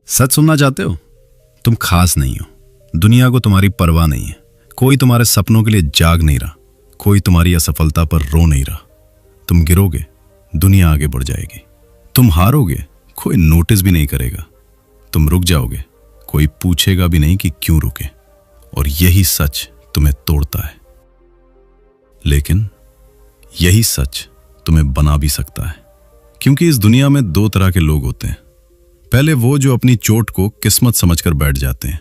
सच सुनना चाहते हो? तुम खास नहीं हो। दुनिया को तुम्हारी परवाह नहीं है। कोई तुम्हारे सपनों के लिए जाग नहीं रहा। कोई तुम्हारी असफलता पर रो नहीं रहा। तुम गिरोगे, दुनिया आगे बढ़ जाएगी। तुम हारोगे, कोई नोटिस भी नहीं करेगा। तुम रुक जाओगे, कोई पूछेगा भी नहीं कि क्यों रुके। और यही सच तुम्हें तोड़ता है, लेकिन यही सच तुम्हें बना भी सकता है। क्योंकि इस दुनिया में दो तरह के लोग होते हैं। पहले वो जो अपनी चोट को किस्मत समझकर बैठ जाते हैं।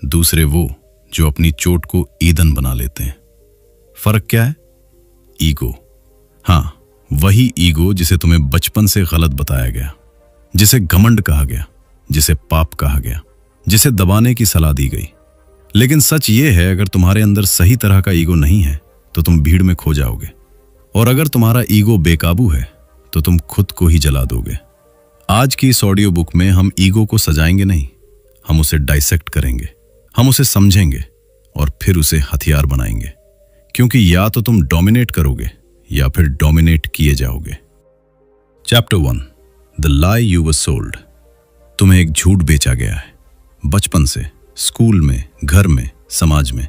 दूसरे वो जो अपनी चोट को ईंधन बना लेते हैं। फर्क क्या है? ईगो। हाँ, वही ईगो जिसे तुम्हें बचपन से गलत बताया गया, जिसे घमंड कहा गया, जिसे पाप कहा गया, जिसे दबाने की सलाह दी गई। लेकिन सच ये है, अगर तुम्हारे अंदर सही तरह का ईगो नहीं है तो तुम भीड़ में खो जाओगे। और अगर तुम्हारा ईगो बेकाबू है तो तुम खुद को ही जला दोगे। आज की इस ऑडियो बुक में हम ईगो को सजाएंगे नहीं, हम उसे डाइसेक्ट करेंगे। हम उसे समझेंगे और फिर उसे हथियार बनाएंगे। क्योंकि या तो तुम डोमिनेट करोगे या फिर डोमिनेट किए जाओगे। Chapter 1, the lie you were sold. तुम्हें एक झूठ बेचा गया है। बचपन से, स्कूल में, घर में, समाज में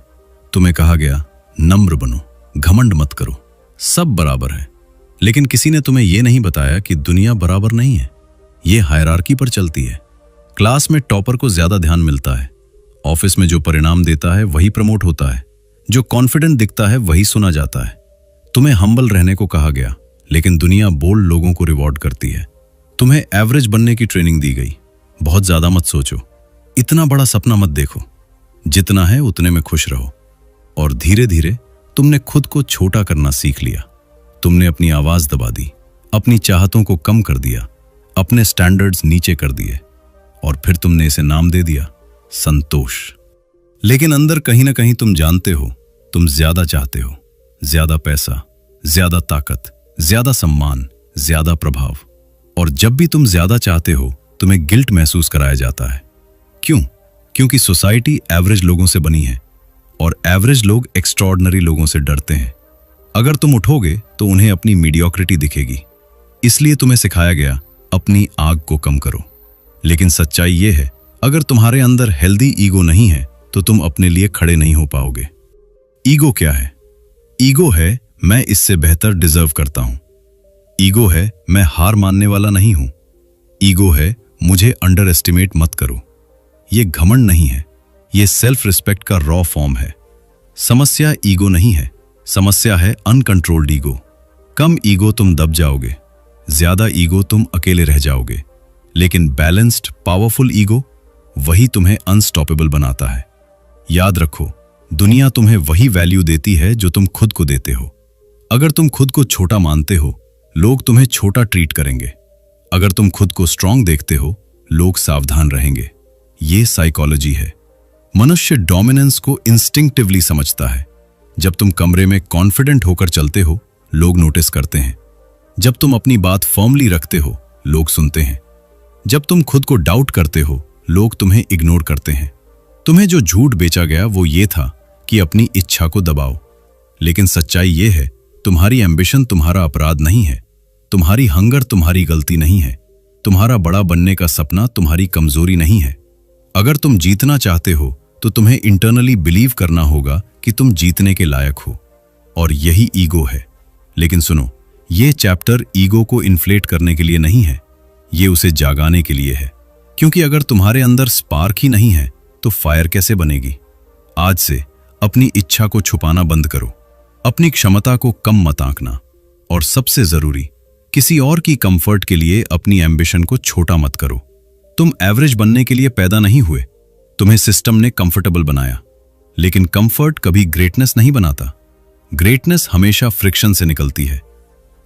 तुम्हें कहा गया, नम्र बनो, घमंड मत करो, सब बराबर है। लेकिन किसी ने तुम्हें यह नहीं बताया कि दुनिया बराबर नहीं है। ये हायरार्की पर चलती है। क्लास में टॉपर को ज्यादा ध्यान मिलता है। ऑफिस में जो परिणाम देता है वही प्रमोट होता है। जो कॉन्फिडेंट दिखता है वही सुना जाता है। तुम्हें हम्बल रहने को कहा गया, लेकिन दुनिया बोल्ड लोगों को रिवॉर्ड करती है। तुम्हें एवरेज बनने की ट्रेनिंग दी गई। बहुत ज्यादा मत सोचो, इतना बड़ा सपना मत देखो, जितना है उतने में खुश रहो। और धीरे धीरे तुमने खुद को छोटा करना सीख लिया। तुमने अपनी आवाज दबा दी, अपनी चाहतों को कम कर दिया, अपने स्टैंडर्ड्स नीचे कर दिए, और फिर तुमने इसे नाम दे दिया, संतोष। लेकिन अंदर कहीं ना कहीं तुम जानते हो, तुम ज्यादा चाहते हो। ज्यादा पैसा, ज्यादा ताकत, ज्यादा सम्मान, ज्यादा प्रभाव। और जब भी तुम ज्यादा चाहते हो, तुम्हें गिल्ट महसूस कराया जाता है। क्यों? क्योंकि सोसाइटी एवरेज लोगों से बनी है और एवरेज लोग एक्स्ट्रॉर्डिनरी लोगों से डरते हैं। अगर तुम उठोगे तो उन्हें अपनी मीडियोक्रिटी दिखेगी। इसलिए तुम्हें सिखाया गया, अपनी आग को कम करो। लेकिन सच्चाई यह है, अगर तुम्हारे अंदर हेल्दी ईगो नहीं है तो तुम अपने लिए खड़े नहीं हो पाओगे। ईगो क्या है? ईगो है, मैं इससे बेहतर डिजर्व करता हूं। ईगो है, मैं हार मानने वाला नहीं हूं। ईगो है, मुझे अंडर एस्टिमेट मत करो। यह घमंड नहीं है, यह सेल्फ रिस्पेक्ट का रॉ फॉर्म है। समस्या ईगो नहीं है, समस्या है अनकंट्रोल्ड ईगो। कम ईगो तुम दब जाओगे, ज्यादा ईगो तुम अकेले रह जाओगे। लेकिन बैलेंस्ड, पावरफुल ईगो, वही तुम्हें अनस्टॉपेबल बनाता है। याद रखो, दुनिया तुम्हें वही वैल्यू देती है जो तुम खुद को देते हो। अगर तुम खुद को छोटा मानते हो, लोग तुम्हें छोटा ट्रीट करेंगे। अगर तुम खुद को स्ट्रांग देखते हो, लोग सावधान रहेंगे। ये साइकोलॉजी है। मनुष्य डोमिनेंस को इंस्टिंक्टिवली समझता है। जब तुम कमरे में कॉन्फिडेंट होकर चलते हो, लोग नोटिस करते हैं। जब तुम अपनी बात फर्मली रखते हो, लोग सुनते हैं। जब तुम खुद को डाउट करते हो, लोग तुम्हें इग्नोर करते हैं। तुम्हें जो झूठ बेचा गया वो ये था कि अपनी इच्छा को दबाओ। लेकिन सच्चाई ये है, तुम्हारी एम्बिशन तुम्हारा अपराध नहीं है। तुम्हारी हंगर तुम्हारी गलती नहीं है। तुम्हारा बड़ा बनने का सपना तुम्हारी कमजोरी नहीं है। अगर तुम जीतना चाहते हो तो तुम्हें इंटरनली बिलीव करना होगा कि तुम जीतने के लायक हो। और यही ईगो है। लेकिन सुनो, ये चैप्टर ईगो को इन्फ्लेट करने के लिए नहीं है, ये उसे जागाने के लिए है। क्योंकि अगर तुम्हारे अंदर स्पार्क ही नहीं है तो फायर कैसे बनेगी? आज से अपनी इच्छा को छुपाना बंद करो। अपनी क्षमता को कम मत आंकना। और सबसे जरूरी, किसी और की कंफर्ट के लिए अपनी एम्बिशन को छोटा मत करो। तुम एवरेज बनने के लिए पैदा नहीं हुए, तुम्हें सिस्टम ने कंफर्टेबल बनाया। लेकिन कंफर्ट कभी ग्रेटनेस नहीं बनाता। ग्रेटनेस हमेशा फ्रिक्शन से निकलती है।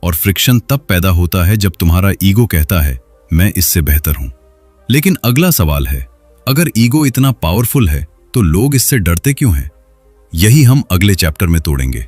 और फ्रिक्शन तब पैदा होता है जब तुम्हारा ईगो कहता है, मैं इससे बेहतर हूं। लेकिन अगला सवाल है, अगर ईगो इतना पावरफुल है तो लोग इससे डरते क्यों हैं? यही हम अगले चैप्टर में तोड़ेंगे।